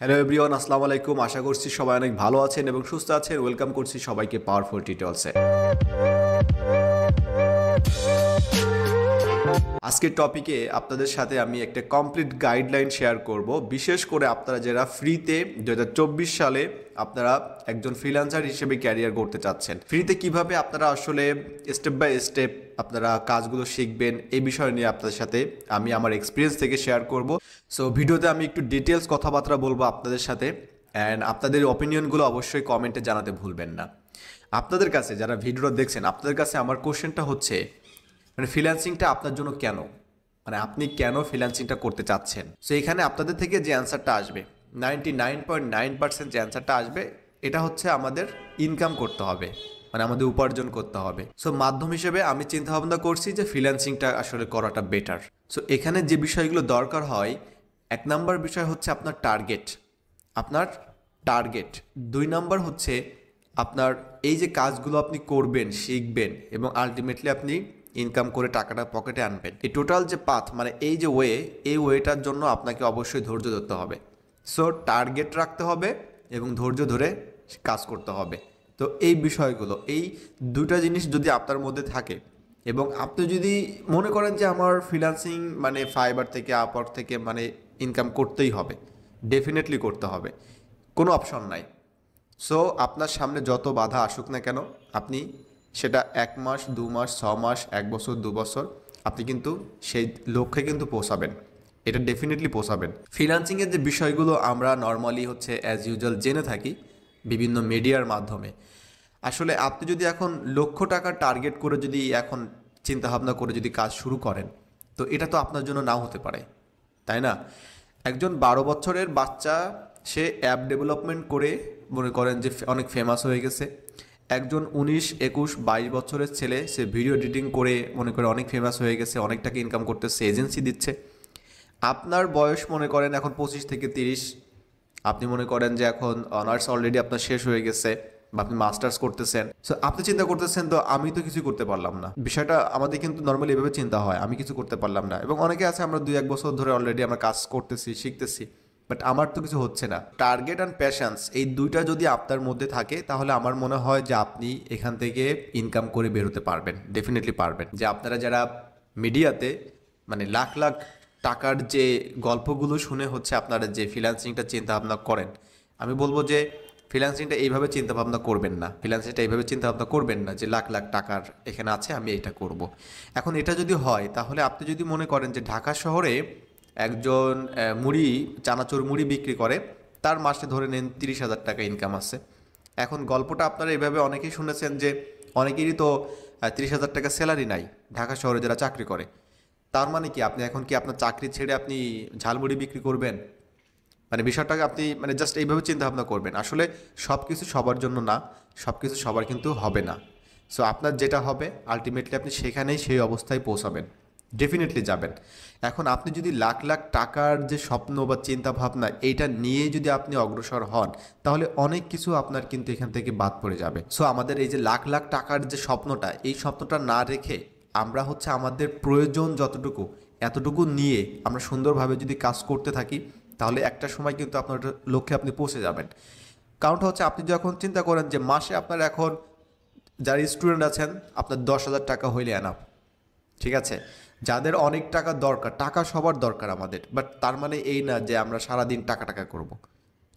Hello everyone, আসসালামু আলাইকুম। আশা করছি সবাই অনেক ভালো আছেন এবং সুস্থ আছেন। ওয়েলকাম করছি সবাইকে পাওয়ারফুল টিউটোরিয়ালসে। আজকের টপিকে আপনাদের সাথে আমি একটা কমপ্লিট গাইডলাইন শেয়ার করব, বিশেষ করে আপনারা যারা ফ্রিতে 2024 সালে আপনারা একজন ফ্রিল্যান্সার হিসেবে ক্যারিয়ার করতে চাচ্ছেন। ফ্রিতে কিভাবে আপনারা আসলে স্টেপ বাই স্টেপ আপনারা কাজগুলো শিখবেন, এই বিষয় নিয়ে আপনাদের সাথে আমি আমার এক্সপিরিয়েন্স থেকে শেয়ার করব। সো ভিডিওতে আমি একটু ডিটেলস কথাবার্তা বলবো আপনাদের সাথে, অ্যান্ড আপনাদের অপিনিয়নগুলো অবশ্যই কমেন্টে জানাতে ভুলবেন না। আপনাদের কাছে যারা ভিডিওটা দেখছেন, আপনাদের কাছে আমার কোশ্চেনটা হচ্ছে, মানে ফ্রিল্যান্সিংটা আপনার জন্য কেন, মানে আপনি কেন ফ্রিল্যান্সিংটা করতে চাচ্ছেন। সো এখানে আপনাদের থেকে যে অ্যান্সারটা আসবে, 99.9% যে অ্যান্সারটা আসবে, এটা হচ্ছে আমাদের ইনকাম করতে হবে, মানে আমাদের উপার্জন করতে হবে। সো মাধ্যম হিসেবে আমি চিন্তা ভাবনা করছি যে ফ্রিল্যান্সিংটা আসলে করাটা বেটার। সো এখানে যে বিষয়গুলো দরকার হয়, 1 নম্বর বিষয় হচ্ছে আপনার টার্গেট। 2 নম্বর হচ্ছে আপনার এই যে কাজগুলো আপনি করবেন, শিখবেন এবং আলটিমেটলি আপনি ইনকাম করে টাকাটা পকেটে আনবেন। এই টোটাল যে পাথ, মানে এই যে এই ওয়েটার জন্য আপনাকে অবশ্যই ধৈর্য ধরতে হবে। সো টার্গেট রাখতে হবে এবং ধৈর্য ধরে কাজ করতে হবে। তো এই বিষয়গুলো, এই দুটা জিনিস যদি আপনার মধ্যে থাকে এবং আপনি যদি মনে করেন যে আমার ফ্রিল্যান্সিং মানে ফাইবার থেকে, আপওয়ার্ক থেকে মানে ইনকাম করতেই হবে, ডেফিনেটলি করতে হবে, কোনো অপশন নাই। সো আপনার সামনে যত বাধা আসুক না কেন, আপনি সেটা 1 মাস, 2 মাস, 6 মাস, 1 বছর, 2 বছর, আপনি কিন্তু সেই লক্ষ্যে কিন্তু পৌঁছাবেন। এটা ডেফিনেটলি পৌঁছাবেন। ফ্রিল্যান্সিংয়ের যে বিষয়গুলো আমরা নর্মালি হচ্ছে অ্যাজ ইউজুয়াল জেনে থাকি বিভিন্ন মিডিয়ার মাধ্যমে, আসলে আপনি যদি এখন লক্ষ টাকার টার্গেট করে যদি এখন চিন্তাভাবনা করে যদি কাজ শুরু করেন, তো এটা তো আপনার জন্য নাও হতে পারে, তাই না? একজন 12 বছরের বাচ্চা, সে অ্যাপ ডেভেলপমেন্ট করে মনে করেন যে অনেক ফেমাস হয়ে গেছে। একজন 19, 21, 22 বছরের ছেলে, সে ভিডিও এডিটিং করে মনে করে অনেক ফেমাস হয়ে গেছে, অনেক টাকা ইনকাম করতেছে, এজেন্সি দিচ্ছে। আপনার বয়স মনে করেন এখন 25 থেকে 30, আপনি মনে করেন যে এখন অনার্স অলরেডি আপনার শেষ হয়ে গেছে বা আপনি মাস্টার্স করতেছেন। সো আপনি চিন্তা করতেছেন, তো আমি তো কিছু করতে পারলাম না। বিষয়টা আমাদের কিন্তু নর্মালি এভাবে চিন্তা হয়, আমি কিছু করতে পারলাম না। এবং অনেকে আছে, আমরা 2-1 বছর ধরে অলরেডি আমরা কাজ করতেছি, শিখতেছি, বাট আমার তো কিছু হচ্ছে না। টার্গেট অ্যান্ড প্যাশন্স, এই দুইটা যদি আপনার মধ্যে থাকে, তাহলে আমার মনে হয় যে আপনি এখান থেকে ইনকাম করে বেরোতে পারবেন, ডেফিনেটলি পারবেন। যে আপনারা যারা মিডিয়াতে মানে লাখ লাখ টাকার যে গল্পগুলো শুনে হচ্ছে আপনারা যে ফ্রিল্যান্সিংটা চিন্তা ভাবনা করেন, আমি বলবো যে ফ্রিল্যান্সিংটা এইভাবে চিন্তা ভাবনা করবেন না। ফ্রিল্যান্সিংটা এইভাবে চিন্তা ভাবনা করবেন না যে লাখ লাখ টাকার এখানে আছে, আমি এটা করব। এখন এটা যদি হয়, তাহলে আপনি যদি মনে করেন যে ঢাকা শহরে একজন চানাচুর মুড়ি বিক্রি করে, তার মাসে ধরে নেন 30,000 টাকা ইনকাম আছে। এখন গল্পটা আপনারা এইভাবে অনেকেই শুনেছেন যে অনেকেরই তো 30,000 টাকা স্যালারি নাই ঢাকা শহরে যারা চাকরি করে। তার মানে কি আপনি এখন কি আপনার চাকরি ছেড়ে আপনি ঝালমুড়ি বিক্রি করবেন? মানে বিষয়টাকে আপনি মানে জাস্ট এইভাবে চিন্তা ভাবনা করবেন। আসলে সব কিছু সবার জন্য না, সব কিছু সবার কিন্তু হবে না। সো আপনার যেটা হবে আলটিমেটলি আপনি সেখানেই সেই অবস্থায় পৌঁছাবেন, ডেফিনেটলি যাবেন। এখন আপনি যদি লাখ লাখ টাকার যে স্বপ্ন বা চিন্তা ভাবনা, এইটা নিয়ে যদি আপনি অগ্রসর হন, তাহলে অনেক কিছু আপনার কিন্তু এখান থেকে বাদ পড়ে যাবে। সো আমাদের এই যে লাখ লাখ টাকার যে স্বপ্নটা, এই স্বপ্নটা না রেখে আমরা হচ্ছে আমাদের প্রয়োজন যতটুকু, এতটুকু নিয়ে আমরা সুন্দরভাবে যদি কাজ করতে থাকি, তাহলে একটা সময় কিন্তু আপনার লক্ষ্যে আপনি পৌঁছে যাবেন। কারণটা হচ্ছে, আপনি যখন চিন্তা করেন যে মাসে আপনার এখন যারা স্টুডেন্ট আছেন, আপনার 10,000 টাকা হইলে এনাফ, ঠিক আছে? যাদের অনেক টাকা দরকার, টাকা সবার দরকার আমাদের, বাট তার মানে এই না যে আমরা সারাদিন টাকা টাকা করব,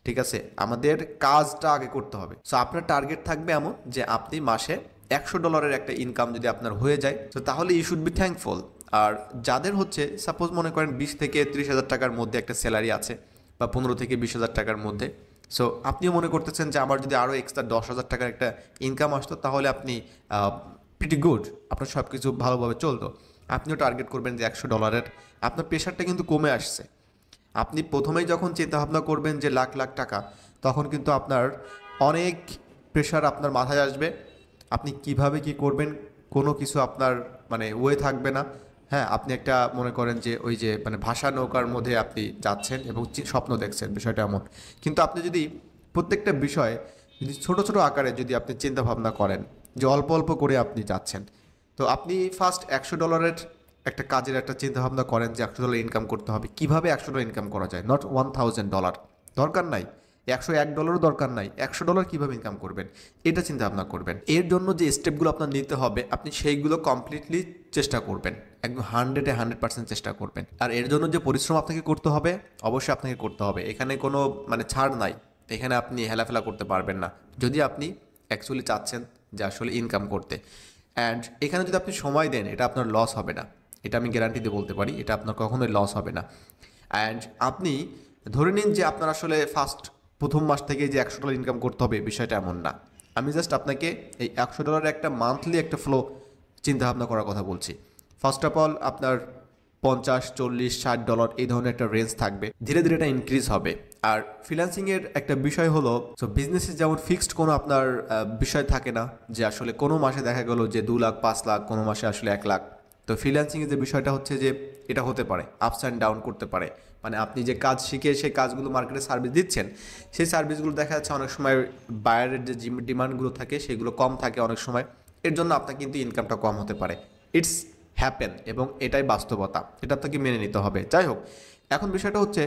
ঠিক আছে? আমাদের কাজটা আগে করতে হবে। সো আপনার টার্গেট থাকবে এমন যে আপনি মাসে $100 একটা ইনকাম যদি আপনার হয়ে যায়, তো তাহলে ইউ শুড বি থ্যাঙ্কফুল। আর যাদের হচ্ছে সাপোজ মনে করেন 20 থেকে 30,000 টাকার মধ্যে একটা স্যালারি আছে, বা 15 থেকে 20,000 টাকার মধ্যে, সো আপনিও মনে করতেছেন যে আমার যদি আরও এক্সট্রা 10,000 টাকার একটা ইনকাম আসতো, তাহলে আপনি প্রিটি গুড, আপনার সব কিছু ভালোভাবে চলতো। আপনিও টার্গেট করবেন যে $100। আপনার প্রেশারটা কিন্তু কমে আসছে। আপনি প্রথমেই যখন চিন্তাভাবনা করবেন যে লাখ লাখ টাকা, তখন কিন্তু আপনার অনেক প্রেশার আপনার মাথায় আসবে। আপনি কিভাবে কি করবেন, কোনো কিছু আপনার মানে ওয়ে থাকবে না। হ্যাঁ, আপনি একটা মনে করেন যে ওই যে মানে ভাষা নৌকার মধ্যে আপনি যাচ্ছেন এবং স্বপ্ন দেখছেন, বিষয়টা এমন। কিন্তু আপনি যদি প্রত্যেকটা বিষয় যদি ছোট ছোট আকারে যদি আপনি চিন্তা ভাবনা করেন, যে অল্প অল্প করে আপনি যাচ্ছেন, তো আপনি ফার্স্ট $100 একটা কাজের একটা চিন্তা ভাবনা করেন যে $100 ইনকাম করতে হবে। কিভাবে $100 ইনকাম করা যায়, নট $1,000। দরকার নাই। $101 দরকার নাই, $100 কীভাবে ইনকাম করবেন এটা চিন্তা ভাবনা করবেন। এর জন্য যে স্টেপগুলো আপনার নিতে হবে আপনি সেইগুলো কমপ্লিটলি চেষ্টা করবেন, একদম 100% চেষ্টা করবেন। আর এর জন্য যে পরিশ্রম আপনাকে করতে হবে অবশ্যই আপনাকে করতে হবে, এখানে কোনো ছাড় নাই, এখানে আপনি হেলাফেলা করতে পারবেন না যদি আপনি অ্যাকচুয়ালি চাচ্ছেন যে আসলে ইনকাম করতে। অ্যান্ড এখানে যদি আপনি সময় দেন এটা আপনার লস হবে না, এটা আমি গ্যারান্টি দিয়ে বলতে পারি, এটা আপনার কখনোই লস হবে না। অ্যান্ড আপনি ধরে নিন যে আপনার আসলে প্রথম মাস থেকে যে $100 ইনকাম করতে হবে বিষয়টা এমন না। আমি জাস্ট আপনাকে এই $100 একটা মান্থলি একটা ফ্লো চিন্তাভাবনা করার কথা বলছি। ফার্স্ট অফ অল আপনার $50, $40, $60 এই ধরনের একটা রেঞ্জ থাকবে, ধীরে ধীরে এটা ইনক্রিজ হবে। আর ফ্রিল্যান্সিংয়ের একটা বিষয় হলো, সো বিজনেসে যেমন ফিক্সড কোনো আপনার বিষয় থাকে না যে আসলে কোনো মাসে দেখা গেলো যে 2 লাখ 5 লাখ, কোনো মাসে আসলে 1 লাখ। তো ফ্রিল্যান্সিংয়ের যে বিষয়টা হচ্ছে যে এটা হতে পারে, আপস অ্যান্ড ডাউন করতে পারে। আপনি যে কাজ শিখে সেই কাজগুলো মার্কেটে সার্ভিস দিচ্ছেন, সেই সার্ভিসগুলো দেখা যাচ্ছে অনেক সময় বায়ারের যে ডিমান্ডগুলো থাকে সেগুলো কম থাকে অনেক সময়, এর জন্য আপনার কিন্তু ইনকামটা কম হতে পারে। ইটস হ্যাপেন এবং এটাই বাস্তবতা, এটা আপনাকে মেনে নিতে হবে। যাই হোক, এখন বিষয়টা হচ্ছে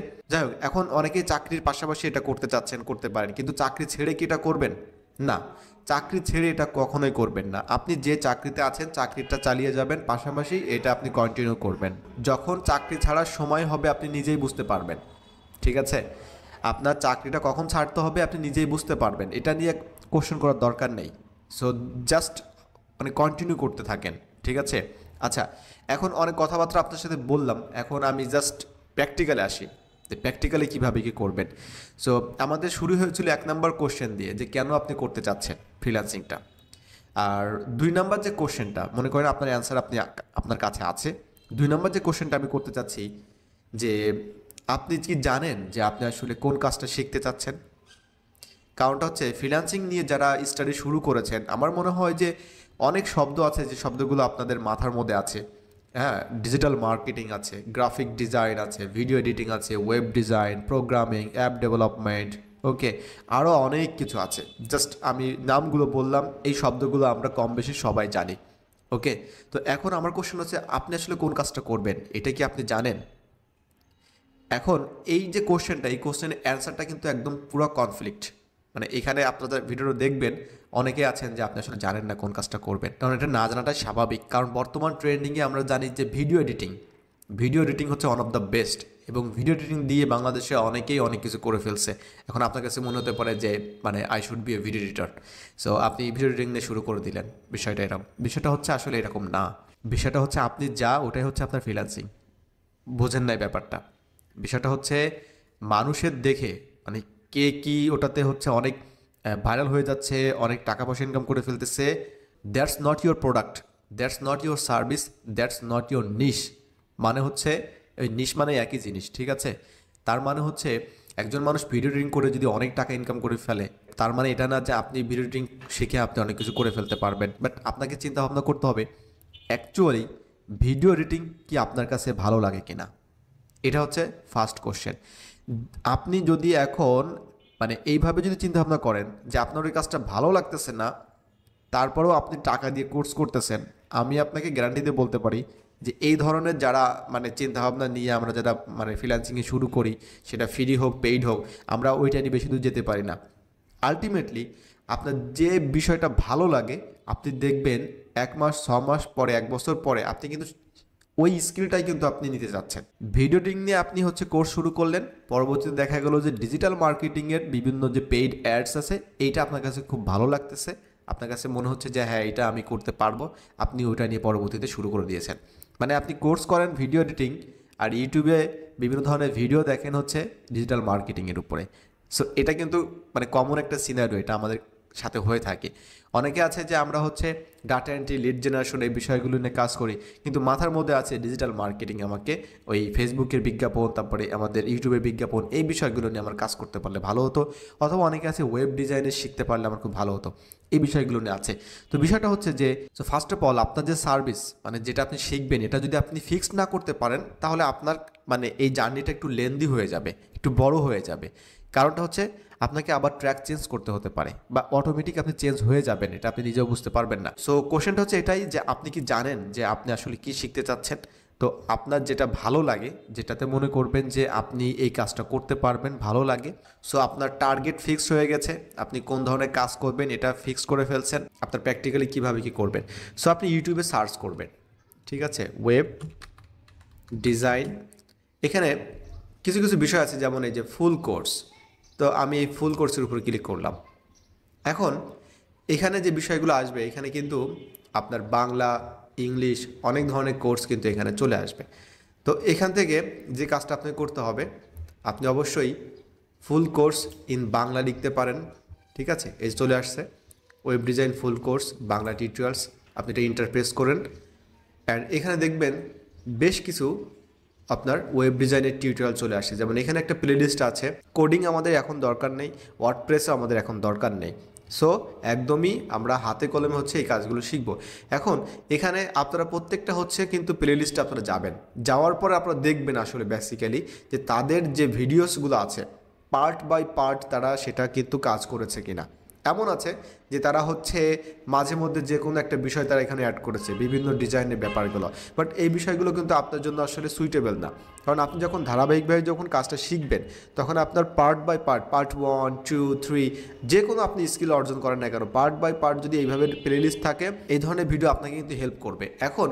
এখন অনেকেই চাকরির পাশাপাশি এটা করতে চাচ্ছেন, করতে পারেন, কিন্তু চাকরি ছেড়ে কি এটা করবেন? না, চাকরি ছেড়ে এটা কখনোই করবেন না। আপনি যে চাকরিতে আছেন চাকরিটা চালিয়ে যাবেন, পাশাপাশি এটা আপনি কন্টিনিউ করবেন। যখন চাকরি ছাড়ার সময় হবে আপনি নিজেই বুঝতে পারবেন, ঠিক আছে? আপনার চাকরিটা কখন ছাড়তে হবে আপনি নিজেই বুঝতে পারবেন, এটা নিয়ে কোশ্চেন করার দরকার নেই। সো জাস্ট কন্টিনিউ করতে থাকেন, ঠিক আছে? আচ্ছা, এখন অনেক কথাবার্তা আপনার সাথে বললাম, এখন আমি জাস্ট প্র্যাকটিক্যালে আসি যে প্র্যাকটিক্যালি কীভাবে কী করবেন। সো আমাদের শুরু হয়েছিল 1 নম্বর কোশ্চেন দিয়ে যে কেন আপনি করতে চাচ্ছেন ফ্রিল্যান্সিংটা। আর 2 নম্বর যে কোশ্চেনটা, মনে করেন আপনার অ্যান্সার আপনার কাছে আছে। 2 নম্বর যে কোশ্চেনটা আমি করতে চাচ্ছি যে আপনি কি জানেন যে আপনি আসলে কোন কাজটা শিখতে চাচ্ছেন? কারণটা হচ্ছে ফ্রিল্যান্সিং নিয়ে যারা স্টাডি শুরু করেছেন, আমার মনে হয় যে অনেক শব্দ আছে যে শব্দগুলো আপনাদের মাথার মধ্যে আছে। হ্যাঁ, ডিজিটাল মার্কেটিং আছে, গ্রাফিক ডিজাইন আছে, ভিডিও এডিটিং আছে, web design, programming, app development, okay, আরও অনেক কিছু আছে। জাস্ট আমি নামগুলো বললাম, এই শব্দগুলো আমরা কম বেশি সবাই জানি, ওকে। তো এখন আমার কোশ্চেন হচ্ছে আপনি আসলে কোন কাজটা করবেন এটা কি আপনি জানেন? এখন এই যে কোশ্চেনটা, এই কোশ্চেনের অ্যান্সারটা কিন্তু একদম পুরো কনফ্লিক্ট। এখানে আপনাদের ভিডিওটা দেখবেন অনেকে আছেন যে আপনি আসলে জানেন না কোন কাজটা করবেন, কারণ এটা না জানাটাই স্বাভাবিক। কারণ বর্তমান ট্রেন্ডিংয়ে আমরা জানি যে ভিডিও এডিটিং হচ্ছে ওয়ান অফ দ্য বেস্ট, এবং ভিডিও এডিটিং দিয়ে বাংলাদেশে অনেকেই অনেক কিছু করে ফেলছে। এখন আপনার কাছে মনে হতে পারে যে I should B A video editor, so আপনি ভিডিও এডিটিং নিয়ে শুরু করে দিলেন। বিষয়টা হচ্ছে আসলে এরকম না। বিষয়টা হচ্ছে আপনি ওটাই হচ্ছে আপনার ফ্রিল্যান্সিং। বোঝেন নাই ব্যাপারটা। বিষয়টা হচ্ছে মানুষের দেখে কে কি ওটাতে হচ্ছে অনেক ভাইরাল হয়ে যাচ্ছে, অনেক টাকা পয়সা ইনকাম করে ফেলতেছে। That's not your product, that's not your service, that's not your niche. হচ্ছে ওই নিশ একই জিনিস, ঠিক আছে? তার হচ্ছে একজন মানুষ ভিডিও এডিটিং করে যদি অনেক টাকা ইনকাম করে ফেলে, তার এটা না যে আপনি ভিডিও এডিটিং শিখে আপনি অনেক কিছু করে ফেলতে পারবেন। বাট আপনাকে চিন্তা ভাবনা করতে হবে অ্যাকচুয়ালি ভিডিও এডিটিং কি আপনার কাছে ভালো লাগে কিনা, এটা হচ্ছে ফার্স্ট কোশ্চেন। আপনি যদি এখন এইভাবে যদি চিন্তা ভাবনা করেন যে আপনার ওই কাজটা ভালো লাগতেছে না, তারপরেও আপনি টাকা দিয়ে কোর্স করতেছেন, আমি আপনাকে গ্যারান্টি দিয়ে বলতে পারি যে এই ধরনের যারা চিন্তাভাবনা নিয়ে আমরা যারা ফ্রিল্যান্সিংয়ে শুরু করি, সেটা ফ্রি হোক পেইড হোক, আমরা ওইটা নিয়ে বেশি দূর যেতে পারি না। আলটিমেটলি আপনার যে বিষয়টা ভালো লাগে আপনি দেখবেন 1 মাস 6 মাস পরে 1 বছর পরে আপনি কিন্তু ওই স্কিলটাই কিন্তু আপনি নিতে যাচ্ছেন। ভিডিও এডিটিং নিয়ে আপনি হচ্ছে কোর্স শুরু করলেন, পরবর্তীতে দেখা গেল যে ডিজিটাল মার্কেটিংয়ের বিভিন্ন যে পেইড অ্যাডস আছে এইটা আপনার কাছে খুব ভালো লাগতেছে, আপনার কাছে মনে হচ্ছে যে হ্যাঁ এটা আমি করতে পারবো, আপনি ওইটা নিয়ে পরবর্তীতে শুরু করে দিয়েছেন। আপনি কোর্স করেন ভিডিও এডিটিং আর ইউটিউবে বিভিন্ন ধরনের ভিডিও দেখেন হচ্ছে ডিজিটাল মার্কেটিংয়ের উপরে। সো এটা কিন্তু কমন একটা সিনারিও, এটা আমাদের সাথে হয়ে থাকে। অনেকে আছে যে আমরা হচ্ছে ডাটা এন্ট্রি, লিড জেনারেশন এই বিষয়গুলো নিয়ে কাজ করি, কিন্তু মাথার মধ্যে আছে ডিজিটাল মার্কেটিং, আমাকে ওই ফেসবুকের বিজ্ঞাপন, তারপরে আমাদের ইউটিউবের বিজ্ঞাপন, এই বিষয়গুলো নিয়ে আমার কাজ করতে পারলে ভালো হতো। অথবা অনেকে আছে ওয়েব ডিজাইনের শিখতে পারলে আমার খুব ভালো হতো, এই বিষয়গুলো নিয়ে আছে। তো বিষয়টা হচ্ছে যে ফার্স্ট অফ অল আপনার যে সার্ভিস যেটা আপনি শিখবেন, এটা যদি আপনি ফিক্সড না করতে পারেন তাহলে আপনার এই জার্নিটা একটু লেন্দি হয়ে যাবে, একটু বড় হয়ে যাবে। কারণটা হচ্ছে আপনাকে আবার ট্র্যাক চেঞ্জ করতে হতে পারে, বা অটোমেটিক আপনি চেঞ্জ হয়ে যাবেন, এটা আপনি নিজেও বুঝতে পারবেন না। সো কোশ্চেনটা হচ্ছে এটাই যে আপনি কি জানেন যে আপনি আসলে কি শিখতে চাচ্ছেন? তো আপনার যেটা ভালো লাগে, যেটাতে মনে করবেন যে আপনি এই কাজটা করতে পারবেন, ভালো লাগে, সো আপনার টার্গেট ফিক্সড হয়ে গেছে, আপনি কোন ধরনের কাজ করবেন এটা ফিক্স করে ফেলছেন, আপনার প্র্যাকটিক্যালি কীভাবে কী করবেন। সো আপনি ইউটিউবে সার্চ করবেন, ঠিক আছে, ওয়েব ডিজাইন। এখানে কিছু কিছু বিষয় আছে, যেমন এই যে ফুল কোর্স। তো আমি এই ফুল কোর্সের উপর ক্লিক করলাম। এখন এখানে যে বিষয়গুলো আসবে, এখানে কিন্তু আপনার বাংলা, ইংলিশ অনেক ধরনের কোর্স কিন্তু এখানে চলে আসবে। তো এখান থেকে যে কাজটা আপনাকে করতে হবে, আপনি অবশ্যই ফুল কোর্স ইন বাংলা লিখতে পারেন, ঠিক আছে, এই চলে আসছে web design full course Bangla tutorials. আপনি এটা ইন্টারপ্রেস করেন, অ্যান্ড এখানে দেখবেন বেশ কিছু আপনার ওয়েব ডিজাইনের টিউটোরিয়াল চলে আসে। যেমন এখানে একটা প্লেলিস্ট আছে, কোডিং আমাদের এখন দরকার নেই, ওয়ার্ডপ্রেসও আমাদের এখন দরকার নেই। সো একদমই আমরা হাতে কলমে হচ্ছে এই কাজগুলো শিখব। এখন এখানে আপনারা প্রত্যেকটা হচ্ছে কিন্তু প্লেলিস্টে আপনারা যাবেন, যাওয়ার পরে আপনারা দেখবেন আসলে বেসিক্যালি যে তাদের যে ভিডিওসগুলো আছে পার্ট বাই পার্ট তারা সেটা কিন্তু কাজ করেছে কিনা। এমন আছে যে তারা হচ্ছে মাঝে মধ্যে যে কোনো একটা বিষয় তারা এখানে অ্যাড করেছে, বিভিন্ন ডিজাইনের ব্যাপারগুলো, বাট এই বিষয়গুলো কিন্তু আপনার জন্য আসলে সুইটেবল না। কারণ আপনি যখন ধারাবাহিকভাবে যখন কাজটা শিখবেন, তখন আপনার পার্ট বাই পার্ট, পার্ট 1, 2, 3 যে কোনো আপনি স্কিল অর্জন করেন না কেন, পার্ট বাই পার্ট যদি এইভাবে প্লেলিস্ট থাকে, এই ধরনের ভিডিও আপনাকে কিন্তু হেল্প করবে। এখন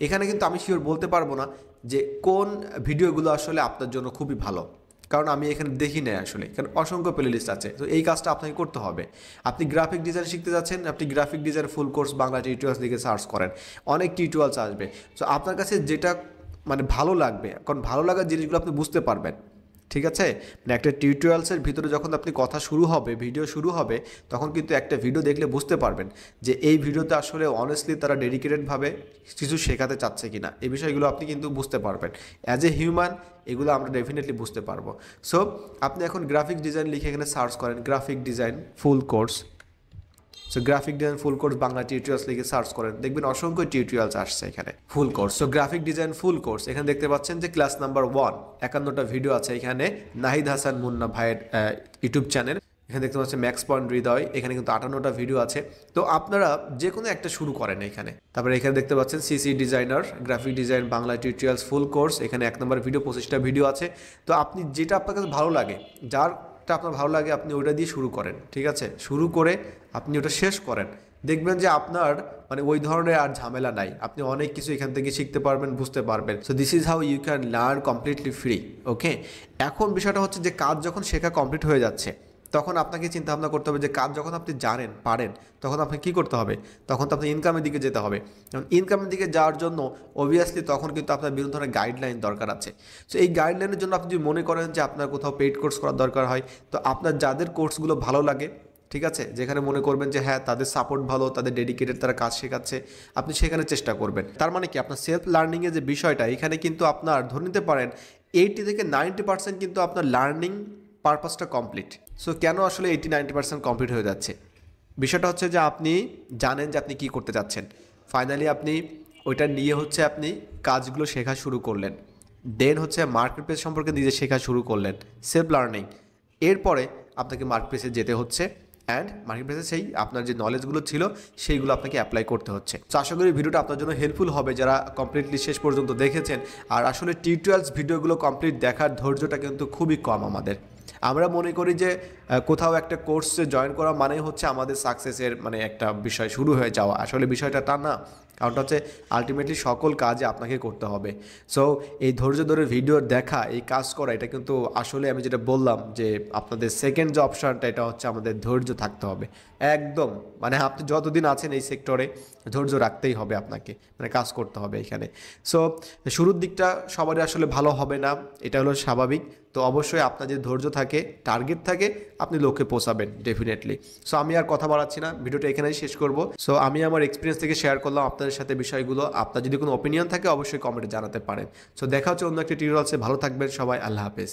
এখানে কিন্তু আমি শিওর বলতে পারবো না যে কোন ভিডিওগুলো আসলে আপনার জন্য খুবই ভালো, কারণ আমি এখানে দেখি না আসলে, কারণ অসংখ্য প্লেলিস্ট আছে। তো এই কাজটা আপনাকে করতে হবে। আপনি গ্রাফিক ডিজাইন শিখতে যাচ্ছেন, আপনি graphic design full course Bangla tutorials লিখে সার্চ করেন, অনেক টিউটোরিয়ালস আসবে। সো আপনার কাছে যেটা মানে ভালো লাগবে, কারণ ভালো লাগার জিনিসগুলো আপনি বুঝতে পারবেন, ঠিক আছে। মানে একটা টিউটোরিয়ালসের ভিতরে যখন আপনি কথা শুরু হবে, ভিডিও শুরু হবে, তখন কিন্তু একটা ভিডিও দেখলে বুঝতে পারবেন যে এই ভিডিওতে আসলে অনেস্টলি তারা ডেডিকেটেডভাবে কিছু শেখাতে চাচ্ছে কিনা। এই বিষয়গুলো আপনি কিন্তু বুঝতে পারবেন অ্যাজ এ হিউম্যান, এগুলো আমরা ডেফিনেটলি বুঝতে পারবো। সো আপনি এখন গ্রাফিক ডিজাইন লিখে এখানে সার্চ করেন, graphic design full course. So graphic design full course Bangla tutorials লিখে সার্চ করেন, দেখবেন অসংখ্য টিউটোরিয়ালস আসছে এখানে full course. So graphic design full course এখানে দেখতে পাচ্ছেন যে ক্লাস নাম্বার 1 51টা ভিডিও আছে এখানে, নাহিদ হাসান মুন্না ভাইয়ের ইউটিউব চ্যানেল। এখানে দেখতে পাচ্ছেন ম্যাক্স পয়েন্ট হৃদয়, এখানে কিন্তু 58টা ভিডিও আছে। তো আপনারা যে কোনো একটা শুরু করেন এখানে। তারপরে এখানে দেখতে পাচ্ছেন CC designer graphic design Bangla tutorials full course, এখানে 1 নম্বর ভিডিও 25টা ভিডিও আছে। তো আপনি যেটা আপনার কাছে ভালো লাগে, যারটা আপনার ভালো লাগে আপনি ওটা দিয়ে শুরু করেন, ঠিক আছে। শুরু করে আপনি ওটা শেষ করেন, দেখবেন যে আপনার মানে ওই ধরনের আর ঝামেলা নাই, আপনি অনেক কিছু এখান থেকে শিখতে পারবেন, বুঝতে পারবেন। So this is how you can learn completely free, okay. এখন বিষয়টা হচ্ছে যে কাজ যখন শেখা কমপ্লিট হয়ে যাচ্ছে, তখন আপনাকে চিন্তা ভাবনা করতে হবে যে কাজ যখন আপনি জানেন, পারেন, তখন আপনাকে কী করতে হবে, তখন তো আপনি ইনকামের দিকে যেতে হবে। এবং ইনকামের দিকে যাওয়ার জন্য অবভিয়াসলি তখন কিন্তু আপনার বিভিন্ন ধরনের গাইডলাইন দরকার আছে। সো এই গাইডলাইনের জন্য আপনি যদি মনে করেন যে আপনার কোথাও পেইড কোর্স করার দরকার হয়, তো আপনার যাদের কোর্সগুলো ভালো লাগে, ঠিক আছে, যেখানে মনে করবেন যে হ্যাঁ তাদের সাপোর্ট ভালো, তাদের ডেডিকেটেড, তারা কাজ শেখাচ্ছে, আপনি সেখানে চেষ্টা করবেন। তার মানে কি আপনার সেলফ লার্নিংয়ের যে বিষয়টা, এখানে কিন্তু আপনার ধরে নিতে পারেন 80 থেকে 90% কিন্তু আপনার লার্নিং পারপাসটা কমপ্লিট। সো কেন আসলে 80-90% কমপ্লিট হয়ে যাচ্ছে, বিষয়টা হচ্ছে যে আপনি জানেন যে আপনি কী করতে যাচ্ছেন, ফাইনালি আপনি ওইটা নিয়ে হচ্ছে আপনি কাজগুলো শেখা শুরু করলেন, দেন হচ্ছে মার্কেট প্লেস সম্পর্কে নিজে শেখা শুরু করলেন, সেলফ লার্নিং। এরপরে আপনাকে মার্কেট প্লেসে যেতে হচ্ছে, অ্যান্ড মার্কেট প্লেসে সেই আপনার যে নলেজগুলো ছিল সেইগুলো আপনাকে অ্যাপ্লাই করতে হচ্ছে। তো আশা করি ভিডিওটা আপনার জন্য হেল্পফুল হবে, যারা কমপ্লিটলি শেষ পর্যন্ত দেখেছেন। আর আসলে টিউটোরিয়ালস ভিডিওগুলো কমপ্লিট দেখার ধৈর্যটা কিন্তু খুবই কম আমাদের। আমরা মনে করি যে কোথাও একটা কোর্সে জয়েন করা মানে হচ্ছে আমাদের সাকসেসের মানে একটা বিষয় শুরু হয়ে যাওয়া, আসলে বিষয়টা তা না। কারণটা হচ্ছে আলটিমেটলি সকল কাজে আপনাকে করতে হবে। সো এই ধৈর্য ধরে ভিডিও দেখা, এই কাজ করা, এটা কিন্তু আসলে আমি যেটা বললাম যে আপনাদের সেকেন্ড যে অপশানটা, এটা হচ্ছে আমাদের ধৈর্য থাকতে হবে একদম। মানে আপনি যতদিন আছেন এই সেক্টরে ধৈর্য রাখতেই হবে আপনাকে, মানে কাজ করতে হবে এখানে। সো শুরুর দিকটা সবারই আসলে ভালো হবে না, এটা হলো স্বাভাবিক। তো অবশ্যই আপনার যে ধৈর্য থাকে, টার্গেট থাকে, আপনি লক্ষ্যে পৌঁছাবেন ডেফিনেটলি। সো আমি আর কথা বাড়াচ্ছি না, ভিডিওটা এখানেই শেষ করব। সো আমি আমার এক্সপিরিয়েন্স থেকে শেয়ার করলাম আপনাদের সাথে বিষয়গুলো। আপনার যদি কোনো ওপিনিয়ন থাকে অবশ্যই কমেন্টে জানাতে পারেন। সো দেখা হচ্ছে অন্য একটা টিউটোরিয়ালসে। ভালো থাকবেন সবাই, আল্লাহ হাফেজ।